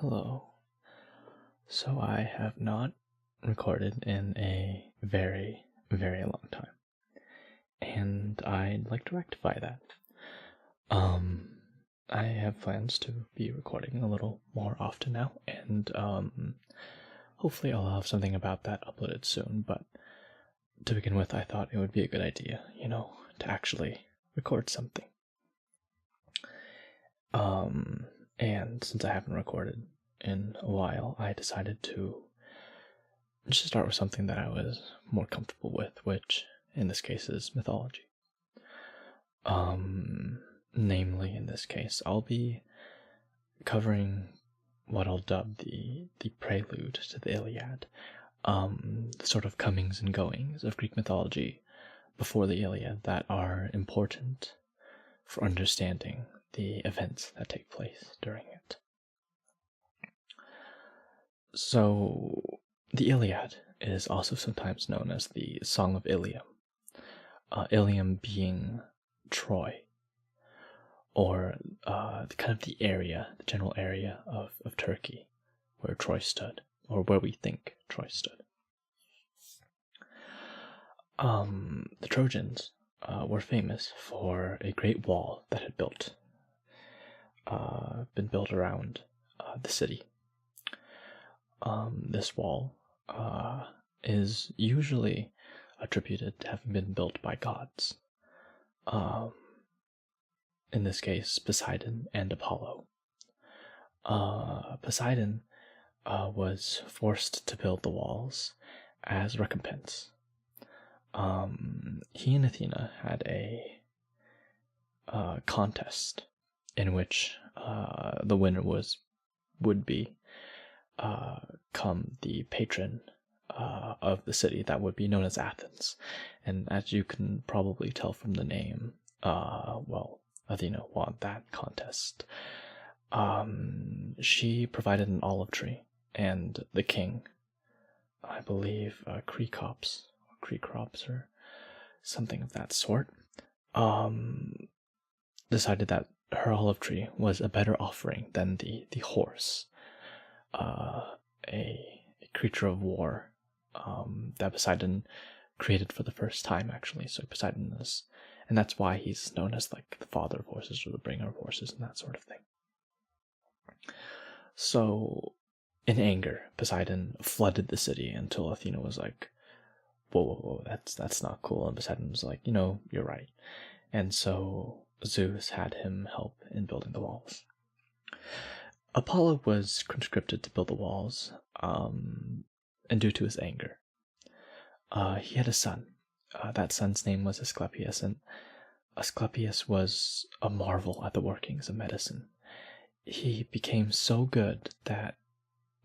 Hello. So I have not recorded in a very, very long time, and I'd like to rectify that. I have plans to be recording a little more often now, and hopefully I'll have something about that uploaded soon, but to begin with, I thought it would be a good idea, to actually record something. And since I haven't recorded in a while, I decided to just start with something that I was more comfortable with, which in this case is mythology. Namely, in this case, I'll be covering what I'll dub the Prelude to the Iliad, the sort of comings and goings of Greek mythology before the Iliad that are important for understanding the events that take place during it. So, the Iliad is also sometimes known as the Song of Ilium. Ilium being Troy, or the general area of Turkey where Troy stood, or where we think Troy stood. The Trojans were famous for a great wall that had been built around the city. This wall is usually attributed to having been built by gods. In this case, Poseidon and Apollo. Poseidon was forced to build the walls as recompense. He and Athena had a contest in which the winner would become the patron of the city that would be known as Athens. And as you can probably tell from the name, Athena won that contest. She provided an olive tree, and the king, I believe Krekops or something of that sort, decided that her olive tree was a better offering than the horse, a creature of war that Poseidon created for the first time, actually. So Poseidon is, and that's why he's known as like the father of horses or the bringer of horses and that sort of thing. So, in anger, Poseidon flooded the city until Athena was like, whoa, that's not cool. And Poseidon was like, you're right. And so Zeus had him help in building the walls. Apollo was conscripted to build the walls, and due to his anger, he had a son. That son's name was Asclepius, and Asclepius was a marvel at the workings of medicine. He became so good that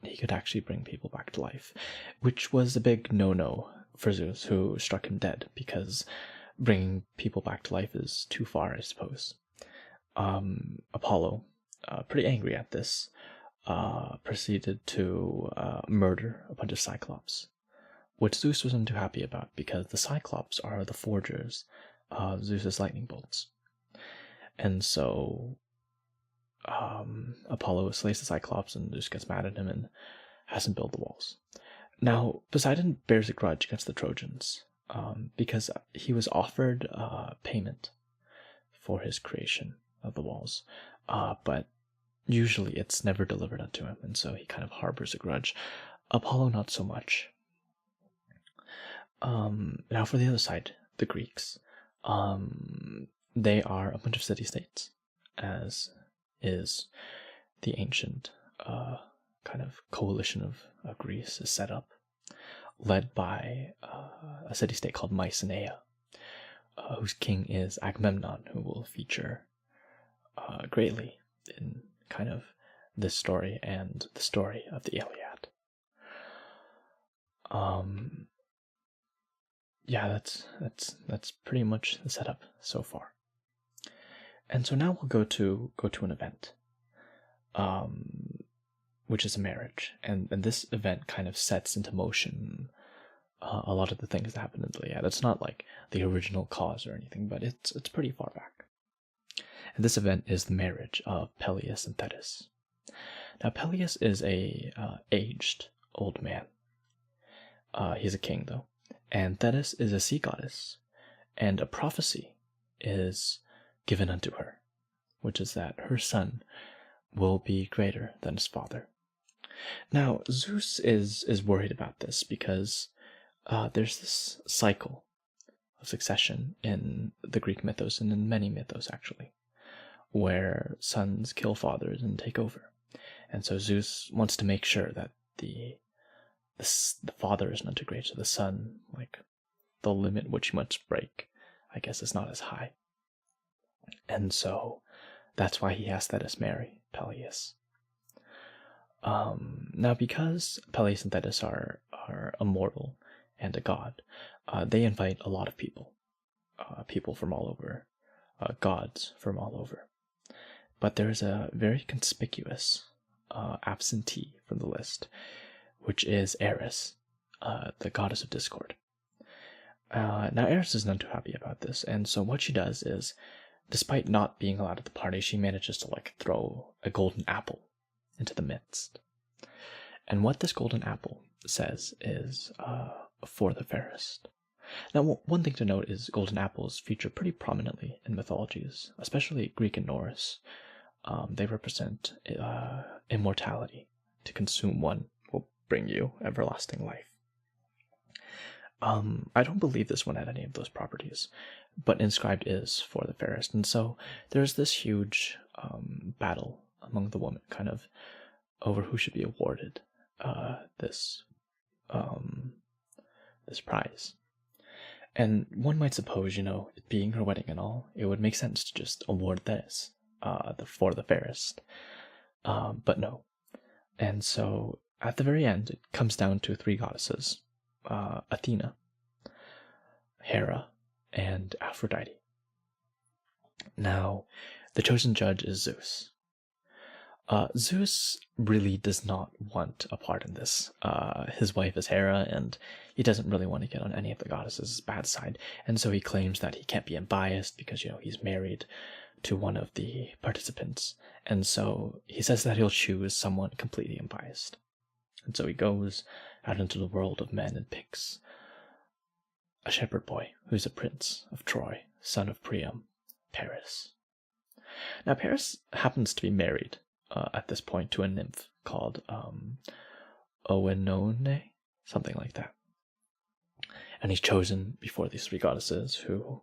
he could actually bring people back to life, which was a big no-no for Zeus, who struck him dead, because bringing people back to life is too far, I suppose. Apollo, pretty angry at this, proceeded to murder a bunch of Cyclops, which Zeus wasn't too happy about, because the Cyclops are the forgers of Zeus's lightning bolts. And so Apollo slays the Cyclops, and Zeus gets mad at him and has him build the walls. Now, Poseidon bears a grudge against the Trojans, because he was offered payment for his creation of the walls, but usually it's never delivered unto him, and so he kind of harbors a grudge. Apollo, not so much. Now for the other side, the Greeks. They are a bunch of city-states, as is the ancient kind of coalition of Greece is set up, led by a city-state called Mycenae, whose king is Agamemnon, who will feature greatly in kind of this story and the story of the Iliad. That's pretty much the setup so far. And so now we'll go to an event, which is a marriage, and this event kind of sets into motion a lot of the things that happen in the Iliad. It's not like the original cause or anything, but it's pretty far back. And this event is the marriage of Peleus and Thetis. Now Peleus is a aged old man. He's a king though, and Thetis is a sea goddess, and a prophecy is given unto her, which is that her son will be greater than his father. Now Zeus is worried about this because there's this cycle of succession in the Greek mythos and in many mythos actually, where sons kill fathers and take over. And so Zeus wants to make sure that the father is not too great, so the son, like the limit which he must break, I guess, is not as high. And so that's why he has Thetis marry Peleus. Now, because Peleus and Thetis are immortal and a god, they invite a lot of people, people from all over, gods from all over. But there is a very conspicuous absentee from the list, which is Eris, the goddess of discord. Now, Eris is not too happy about this, and so what she does is, despite not being allowed at the party, she manages to throw a golden apple into the midst. And what this golden apple says is, for the fairest. Now, one thing to note is golden apples feature pretty prominently in mythologies, especially Greek and Norse. They represent immortality. To consume one will bring you everlasting life. I don't believe this one had any of those properties, but inscribed is for the fairest. And so there's this huge battle among the women, kind of over who should be awarded this prize. And one might suppose, it being her wedding and all, it would make sense to just award this for the fairest. But no. And so at the very end, it comes down to three goddesses, Athena, Hera, and Aphrodite. Now, the chosen judge is Zeus. Zeus really does not want a part in this. His wife is Hera, and he doesn't really want to get on any of the goddesses' bad side, and so he claims that he can't be unbiased because, he's married to one of the participants, and so he says that he'll choose someone completely unbiased. And so he goes out into the world of men and picks a shepherd boy who's a prince of Troy, son of Priam, Paris. Now, Paris happens to be married at this point to a nymph called Oenone, something like that. And he's chosen before these three goddesses who,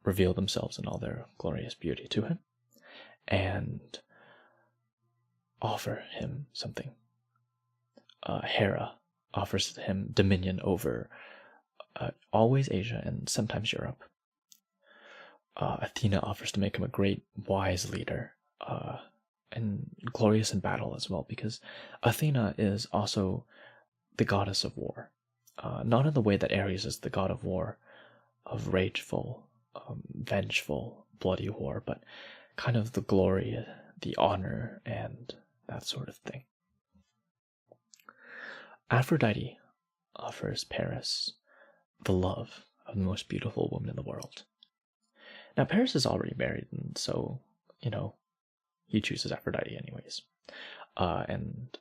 reveal themselves in all their glorious beauty to him and offer him something. Hera offers him dominion over always Asia and sometimes Europe. Athena offers to make him a great, wise leader, and glorious in battle as well, because Athena is also the goddess of war. Not in the way that Ares is the god of war, of rageful, vengeful, bloody war, but kind of the glory, the honor, and that sort of thing. Aphrodite offers Paris the love of the most beautiful woman in the world. Now, Paris is already married, and so, he chooses Aphrodite anyways. And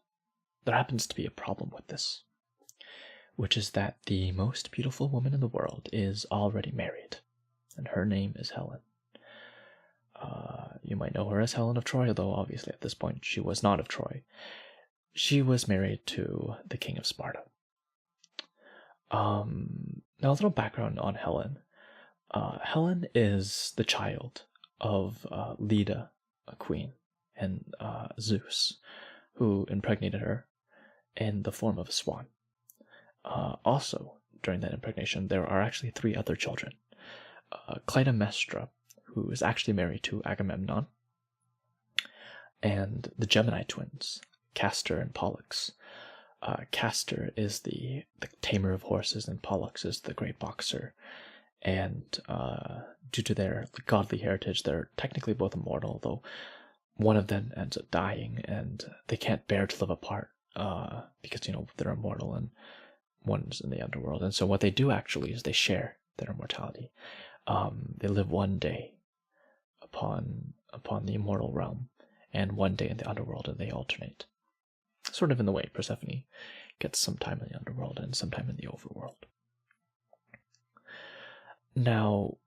there happens to be a problem with this, which is that the most beautiful woman in the world is already married, and her name is Helen. You might know her as Helen of Troy, although obviously at this point she was not of Troy. She was married to the king of Sparta. Now, a little background on Helen. Helen is the child of Leda, a queen, and Zeus, who impregnated her in the form of a swan. Also, during that impregnation, there are actually three other children. Clytemnestra, who is actually married to Agamemnon, and the Gemini twins, Castor and Pollux. Castor is the tamer of horses, and Pollux is the great boxer. And due to their godly heritage, they're technically both immortal, though one of them ends up dying, and they can't bear to live apart because, they're immortal and one's in the underworld. And so what they do actually is they share their immortality. They live one day upon the immortal realm, and one day in the underworld, and they alternate. Sort of in the way Persephone gets some time in the underworld and some time in the overworld. Now,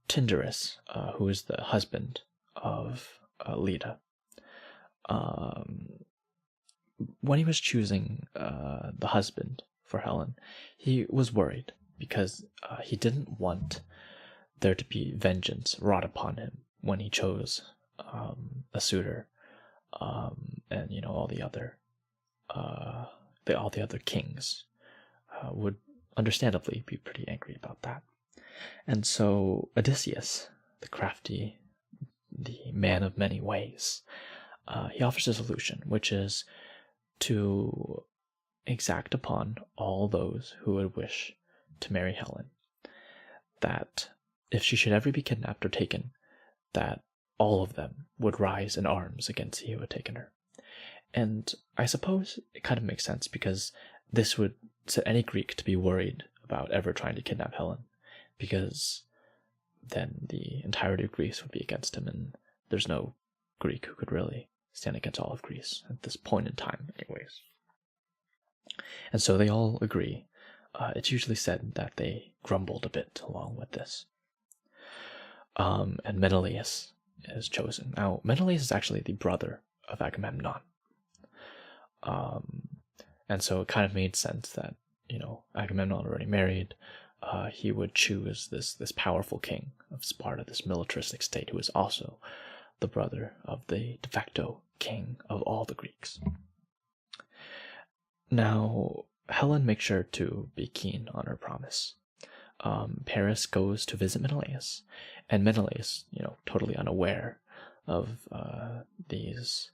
Tyndarus, who is the husband of Leda, when he was choosing the husband for Helen, he was worried because he didn't want there to be vengeance wrought upon him when he chose a suitor, and all the other kings would understandably be pretty angry about that. And so Odysseus, the crafty, the man of many ways, he offers a solution, which is to exact upon all those who would wish to marry Helen that if she should ever be kidnapped or taken, that all of them would rise in arms against he who had taken her. And I suppose it kind of makes sense, because this would set any Greek to be worried about ever trying to kidnap Helen, because then the entirety of Greece would be against him, and there's no Greek who could really stand against all of Greece at this point in time anyways. And so they all agree. It's usually said that they grumbled a bit along with this. And Menelaus is chosen. Now, Menelaus is actually the brother of Agamemnon. And so it kind of made sense that, Agamemnon already married, he would choose this powerful king of Sparta, this militaristic state, who is also the brother of the de facto king of all the Greeks. Now, Helen makes sure to be keen on her promise. Paris goes to visit Menelaus, and Menelaus, totally unaware of these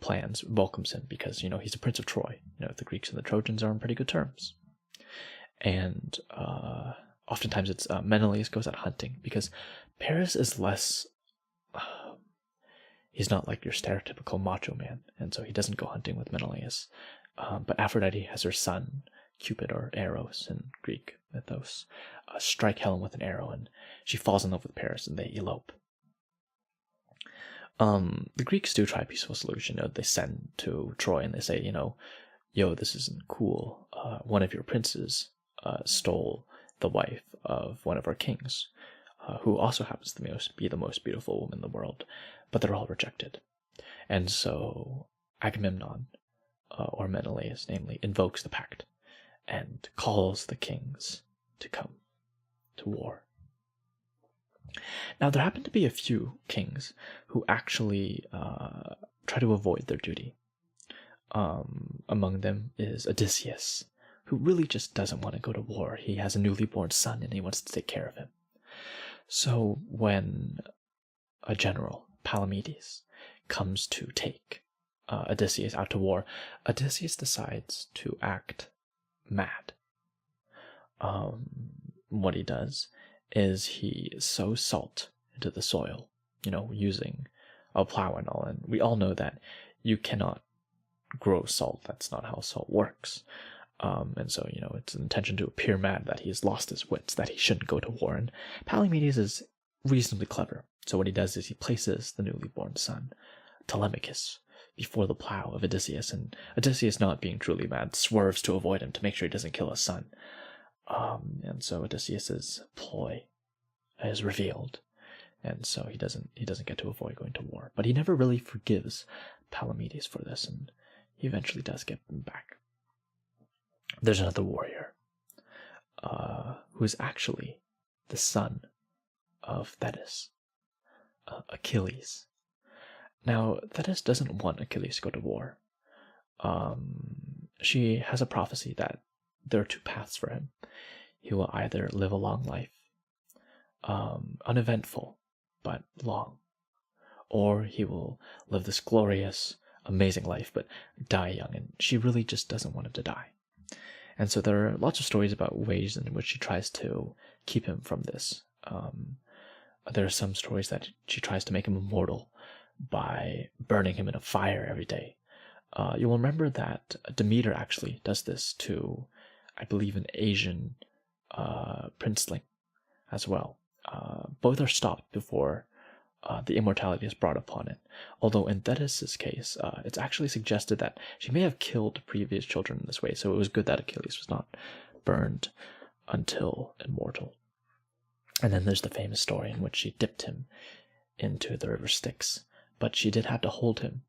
plans, welcomes him because, he's a prince of Troy. The Greeks and the Trojans are on pretty good terms. And oftentimes it's Menelaus goes out hunting, because Paris is less... he's not like your stereotypical macho man, and so he doesn't go hunting with Menelaus. But Aphrodite has her son, Cupid, or Eros in Greek mythos, strike Helen with an arrow, and she falls in love with Paris, and they elope. The Greeks do try a peaceful solution. They send to Troy and they say, yo, this isn't cool. One of your princes stole the wife of one of our kings, who also happens to be the most beautiful woman in the world, but they're all rejected. And so Agamemnon, or Menelaus, namely, invokes the pact and calls the kings to come to war. Now, there happen to be a few kings who actually try to avoid their duty. Among them is Odysseus, who really just doesn't want to go to war. He has a newly born son and he wants to take care of him. So when a general, Palamedes, comes to take Odysseus out to war, Odysseus decides to act mad. What he does is he sows salt into the soil, using a plow and all. And we all know that you cannot grow salt. That's not how salt works. And so, it's an intention to appear mad that he has lost his wits, that he shouldn't go to war. And Palamedes is reasonably clever. So what he does is he places the newly born son, Telemachus, before the plow of Odysseus. And Odysseus, not being truly mad, swerves to avoid him to make sure he doesn't kill his son. And so Odysseus's ploy is revealed, and so he doesn't get to avoid going to war. But he never really forgives Palamedes for this, and he eventually does get them back. There's another warrior, who is actually the son of Thetis, Achilles. Now, Thetis doesn't want Achilles to go to war. She has a prophecy that there are two paths for him. He will either live a long life, uneventful, but long, or he will live this glorious, amazing life, but die young, and she really just doesn't want him to die. And so there are lots of stories about ways in which she tries to keep him from this. There are some stories that she tries to make him immortal by burning him in a fire every day. You'll remember that Demeter actually does this to, I believe, an Asian princeling as well. Both are stopped before the immortality is brought upon it. Although in Thetis' case, it's actually suggested that she may have killed previous children in this way, so it was good that Achilles was not burned until immortal. And then there's the famous story in which she dipped him into the river Styx, but she did have to hold him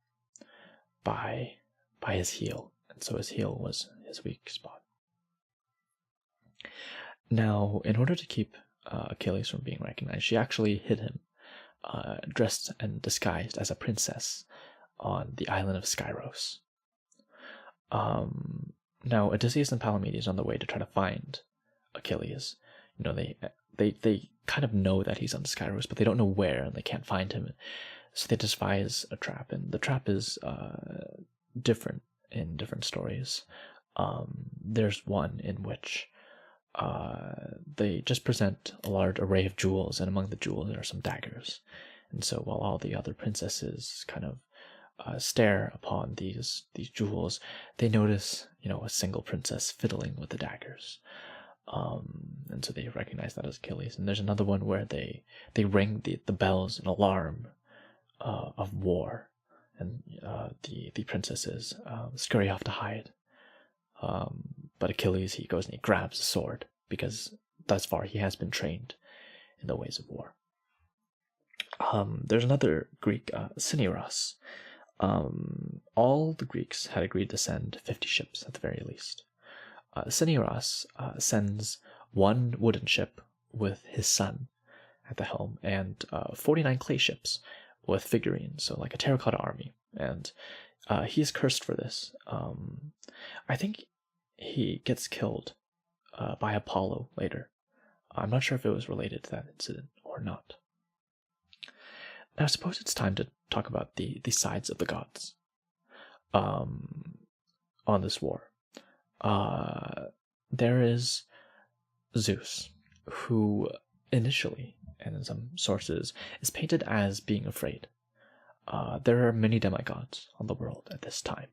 by his heel, and so his heel was his weak spot. Now, in order to keep Achilles from being recognized, she actually hid him, dressed and disguised as a princess on the island of Skyros. Now, Odysseus and Palamedes on the way to try to find Achilles. You know, they kind of know that he's on Skyros, but they don't know where, and they can't find him. So they devise a trap, and the trap is different in different stories. There's one in which they just present a large array of jewels, and among the jewels there are some daggers. And so while all the other princesses kind of stare upon these jewels, they notice, a single princess fiddling with the daggers. And so they recognize that as Achilles. And there's another one where they ring the bells in alarm of war, and the princesses scurry off to hide. But Achilles, he goes and he grabs a sword, because thus far he has been trained in the ways of war. There's another Greek, Cinyras. All the Greeks had agreed to send 50 ships at the very least. Cinyras sends one wooden ship with his son at the helm, and 49 clay ships with figurines, so like a terracotta army. And he is cursed for this. I think he gets killed by Apollo later. I'm not sure if it was related to that incident or not. Now, I suppose it's time to talk about the sides of the gods on this war. There is Zeus, who initially, and in some sources, is painted as being afraid. There are many demigods on the world at this time,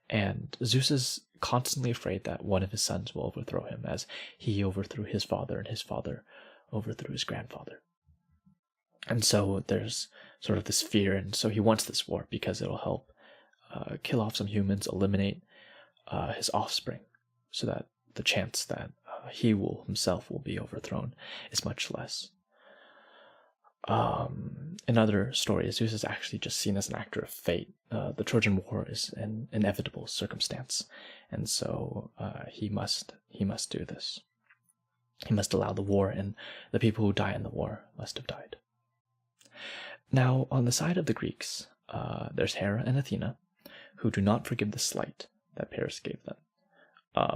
and Zeus is constantly afraid that one of his sons will overthrow him, as he overthrew his father, and his father overthrew his grandfather. And so there's sort of this fear, and so he wants this war because it'll help kill off some humans, eliminate his offspring, so that the chance that he himself will be overthrown is much less. In other stories, Zeus is actually just seen as an actor of fate. The Trojan War is an inevitable circumstance, and so he must do this. He must allow the war, and the people who die in the war must have died. Now, on the side of the Greeks, there's Hera and Athena, who do not forgive the slight that Paris gave them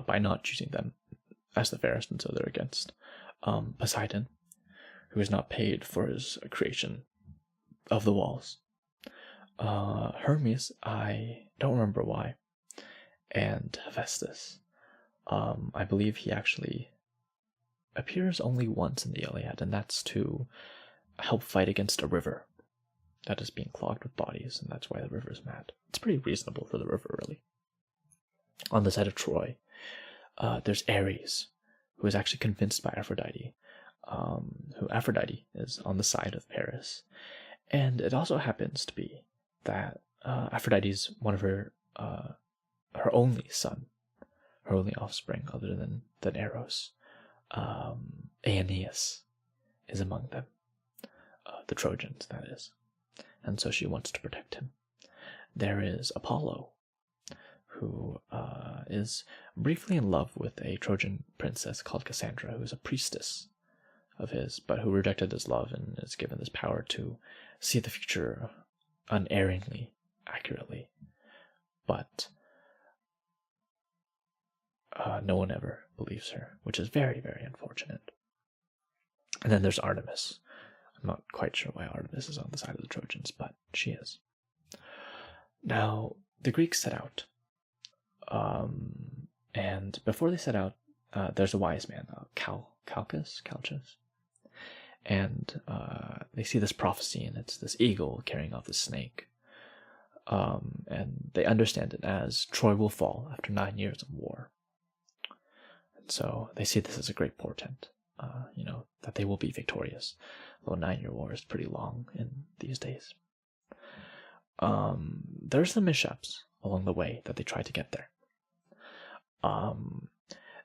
by not choosing them as the fairest, and so they're against Poseidon, who is not paid for his creation of the walls. Hermes, I don't remember why, and Hephaestus. I believe he actually appears only once in the Iliad, and that's to help fight against a river that is being clogged with bodies, and that's why the river is mad. It's pretty reasonable for the river, really. On the side of Troy, there's Ares, who is actually convinced by Aphrodite, who Aphrodite is on the side of Paris. And it also happens to be that Aphrodite's one of her only son, her only offspring other than Eros, Aeneas, is among them. The Trojans, that is. And so she wants to protect him. There is Apollo, who is briefly in love with a Trojan princess called Cassandra, who is a priestess of his, but who rejected his love and is given this power to see the future unerringly, accurately. But no one ever believes her, which is very, very unfortunate. And then there's Artemis. I'm not quite sure why Artemis is on the side of the Trojans, but she is. Now, the Greeks set out. And before they set out, there's a wise man, Calchas. And they see this prophecy, and it's this eagle carrying off the snake. And they understand it as Troy will fall after 9 years of war. And so they see this as a great portent. that they will be victorious. Though a 9-year war is pretty long in these days. There's some mishaps along the way that they try to get there.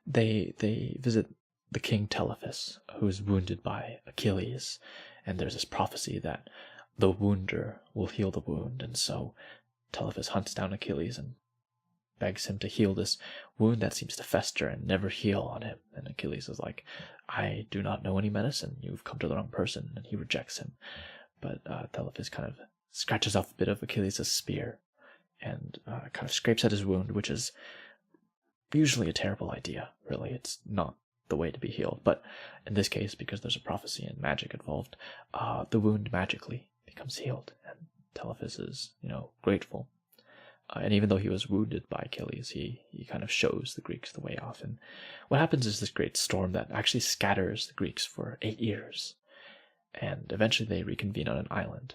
They visit the king Telephus, who's wounded by Achilles, and there's this prophecy that the wounder will heal the wound, and so Telephus hunts down Achilles and begs him to heal this wound that seems to fester and never heal on him. And Achilles is like, I do not know any medicine, you've come to the wrong person, and he rejects him. But Telephus kind of scratches off a bit of Achilles' spear and kind of scrapes at his wound, which is usually a terrible idea, really. It's not the way to be healed. But in this case, because there's a prophecy and magic involved, the wound magically becomes healed. And Telephus is, grateful. And even though he was wounded by Achilles, he kind of shows the Greeks the way off. And what happens is this great storm that actually scatters the Greeks for 8 years. And eventually they reconvene on an island.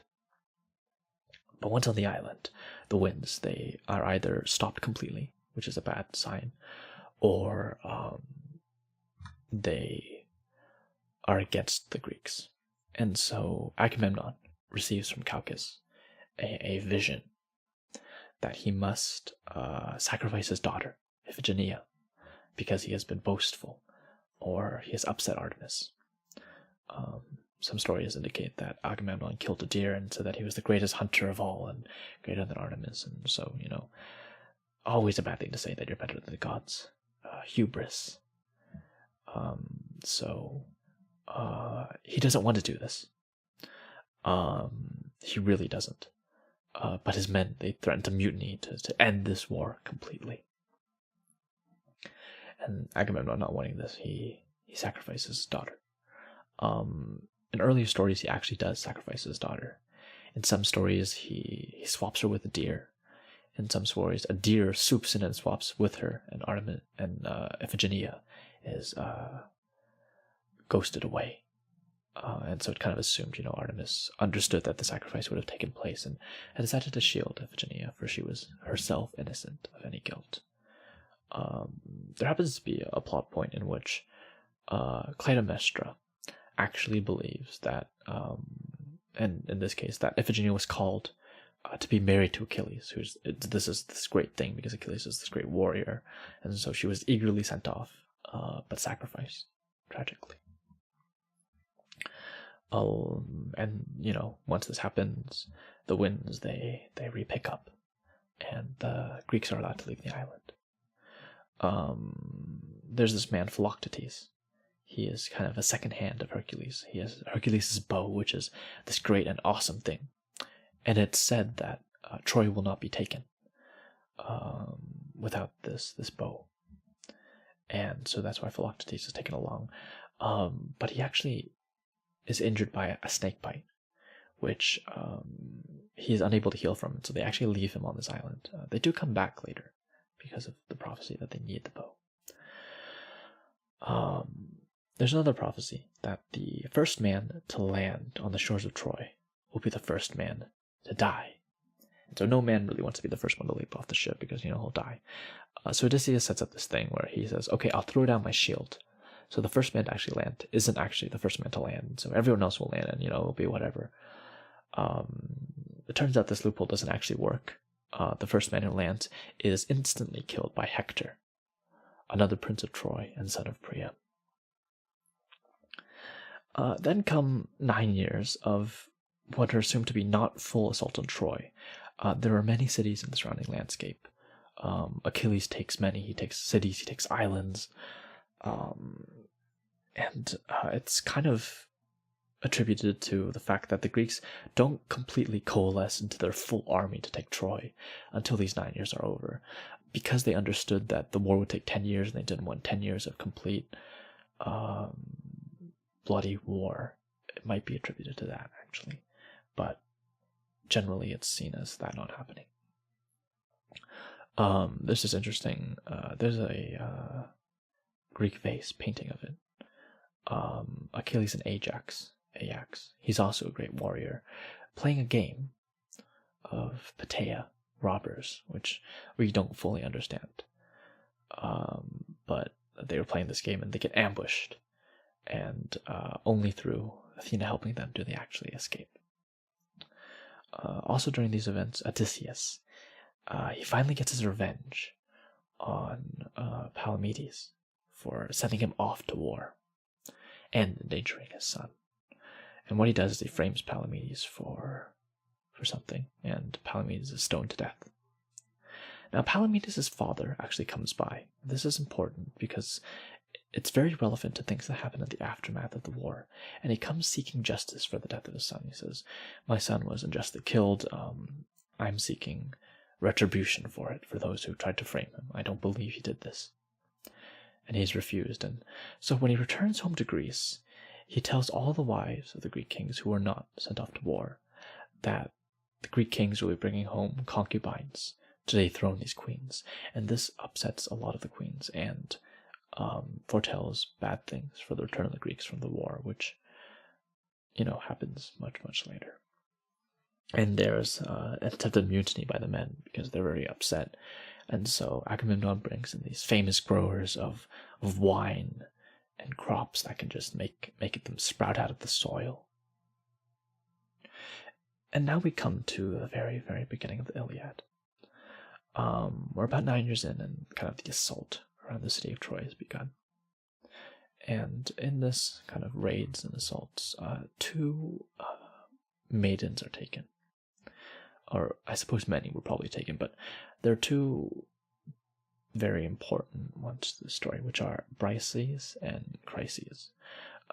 But once on the island, the winds, they are either stopped completely, which is a bad sign, or they are against the Greeks. And so Agamemnon receives from Calchas a vision that he must sacrifice his daughter, Iphigenia, because he has been boastful, or he has upset Artemis. Some stories indicate that Agamemnon killed a deer and said that he was the greatest hunter of all and greater than Artemis. And so, always a bad thing to say that you're better than the gods. Hubris. He doesn't want to do this. He really doesn't. But his men, they threaten to mutiny to end this war completely. And Agamemnon, not wanting this, he sacrifices his daughter. In earlier stories, he actually does sacrifice his daughter. In some stories, he swaps her with a deer. In some stories, a deer swoops in and swaps with her, and Artemis and Iphigenia is ghosted away. And so it kind of assumed, Artemis understood that the sacrifice would have taken place and had decided to shield Iphigenia, for she was herself innocent of any guilt. There happens to be a plot point in which Clytemnestra actually believes that, and in this case, that Iphigenia was called to be married to Achilles, this is this great thing because Achilles is this great warrior, and so she was eagerly sent off, but sacrificed tragically. And once this happens, the winds they re-pick up, and the Greeks are allowed to leave the island. There's this man Philoctetes. He is kind of a second hand of Hercules. He has Hercules' bow, which is this great and awesome thing. And it's said that Troy will not be taken without this bow. And so that's why Philoctetes is taken along. But he actually is injured by a snake bite, which he is unable to heal from. And so they actually leave him on this island. They do come back later because of the prophecy that they need the bow. There's another prophecy that the first man to land on the shores of Troy will be the first man to die. And so no man really wants to be the first one to leap off the ship because, he'll die. So Odysseus sets up this thing where he says, okay, I'll throw down my shield. So the first man to actually land isn't actually the first man to land. So everyone else will land and, it'll be whatever. It turns out this loophole doesn't actually work. The first man who lands is instantly killed by Hector, another prince of Troy and son of Priam. Then come 9 years of what are assumed to be not full assault on Troy. There are many cities in the surrounding landscape. Achilles takes many. He takes cities, he takes islands. And it's kind of attributed to the fact that the Greeks don't completely coalesce into their full army to take Troy until these 9 years are over. Because they understood that the war would take 10 years and they didn't want 10 years of complete bloody war. It might be attributed to that, actually. But generally it's seen as that not happening. This is interesting. There's a Greek vase painting of it. Achilles and Ajax. He's also a great warrior, playing a game of Patea, robbers, which we don't fully understand. But they were playing this game and they get ambushed. and only through Athena helping them do they actually escape. Also during these events, Odysseus, he finally gets his revenge on Palamedes for sending him off to war and endangering his son. And what he does is he frames Palamedes for something, and Palamedes is stoned to death. Now, Palamedes' father actually comes by. This is important because it's very relevant to things that happen in the aftermath of the war. And he comes seeking justice for the death of his son. He says, "My son was unjustly killed. I'm seeking retribution for it, for those who tried to frame him. I don't believe he did this." And he's refused. And so when he returns home to Greece, he tells all the wives of the Greek kings who were not sent off to war that the Greek kings will be bringing home concubines to dethrone these queens. And this upsets a lot of the queens and foretells bad things for the return of the Greeks from the war, which, happens much, much later. And there's an attempted mutiny by the men because they're very upset. And so Agamemnon brings in these famous growers of wine and crops that can just make them sprout out of the soil. And now we come to the very, very beginning of the Iliad. We're about 9 years in, and kind of the assault around the city of Troy has begun. And in this kind of raids and assaults, 2 maidens are taken. Or I suppose many were probably taken, but there are 2 very important ones to the story, which are Briseis and Chryses.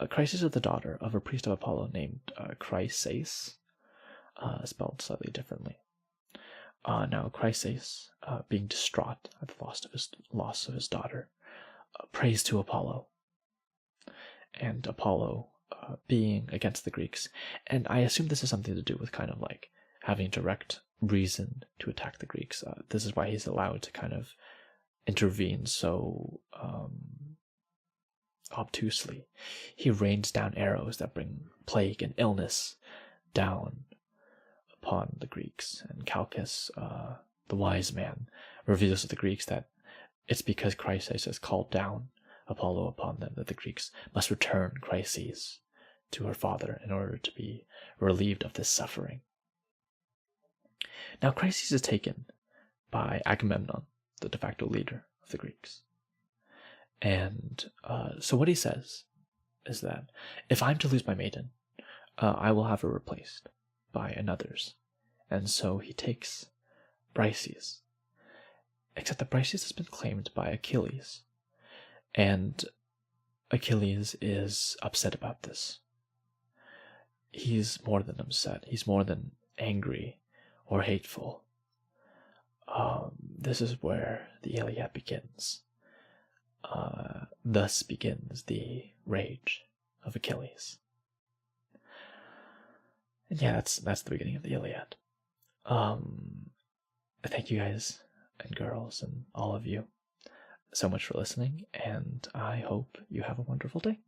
Chryses is the daughter of a priest of Apollo named Chryses, spelled slightly differently. Now Chryses, being distraught at the loss of his daughter, prays to Apollo. And Apollo, being against the Greeks, and I assume this is something to do with kind of like having direct reason to attack the Greeks. This is why he's allowed to kind of intervene so obtusely. He rains down arrows that bring plague and illness down upon the Greeks. And Calchas, the wise man, reveals to the Greeks that it's because Chryses has called down Apollo upon them that the Greeks must return Chryses to her father in order to be relieved of this suffering. Now Chryses is taken by Agamemnon, the de facto leader of the Greeks. And so what he says is that if I'm to lose my maiden, I will have her replaced by another's. And so he takes Briseis. Except that Briseis has been claimed by Achilles. And Achilles is upset about this. He's more than upset. He's more than angry or hateful. This is where the Iliad begins. Thus begins the rage of Achilles. And yeah, that's the beginning of the Iliad. Thank you guys and girls and all of you so much for listening, and I hope you have a wonderful day.